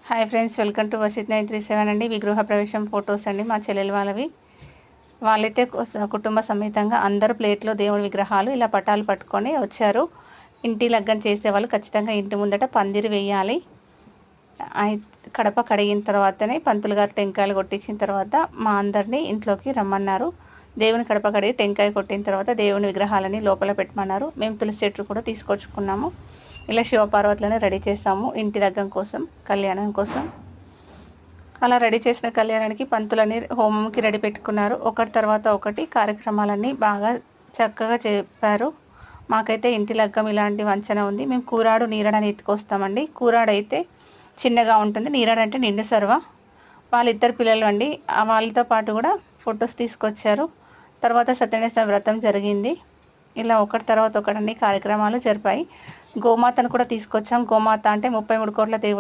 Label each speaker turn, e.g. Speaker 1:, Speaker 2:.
Speaker 1: Hi friends, welcome to Varshith 937 అండి. విగృహ ప్రవేశం photos అండి, మా చెల్లెలు వాళ్ళవి. వాళ్ళైతే కుటుంబ సమేతంగా అందరూ ప్లేట్లో దేవుని విగ్రహాలు ఇలా పటాలు పట్టుకొని వచ్చారు. ఇంటి లగ్గం చేసేవాళ్ళు ఖచ్చితంగా ఇంటి ముందట పందిరి వేయాలి. కడప కడిగిన తర్వాతనే పంతులు గారు టెంకాయలు కొట్టించిన తర్వాత మా అందరినీ ఇంట్లోకి రమ్మన్నారు. దేవుని కడప కడిగి టెంకాయ కొట్టిన తర్వాత దేవుని విగ్రహాలని లోపల పెట్టమన్నారు. మేము తులసి చెట్లు కూడా తీసుకొచ్చుకున్నాము. ఇలా శివపార్వతులను రెడీ చేసాము ఇంటి లగ్గం కోసం, కళ్యాణం కోసం. అలా రెడీ చేసిన కళ్యాణానికి పంతులని హోమంకి రెడీ పెట్టుకున్నారు. ఒకటి తర్వాత ఒకటి కార్యక్రమాలన్నీ బాగా చక్కగా చెప్పారు. మాకైతే ఇంటి లగ్గం ఇలాంటి వంచన ఉంది. మేము కూరాడు నీరాడని ఎత్తుకొస్తామండి. కూరాడైతే చిన్నగా ఉంటుంది, నీరాడంటే నిండు సర్వ. వాళ్ళిద్దరు పిల్లలు అండి, వాళ్ళతో పాటు కూడా ఫొటోస్ తీసుకొచ్చారు. తర్వాత సత్యనారాయణ వ్రతం జరిగింది. ఇలా ఒకటి తర్వాత ఒకటి అన్ని కార్యక్రమాలు జరిపాయి. గోమాతను కూడా తీసుకొచ్చాం. గోమాత అంటే 33 కోట్ల దేవుల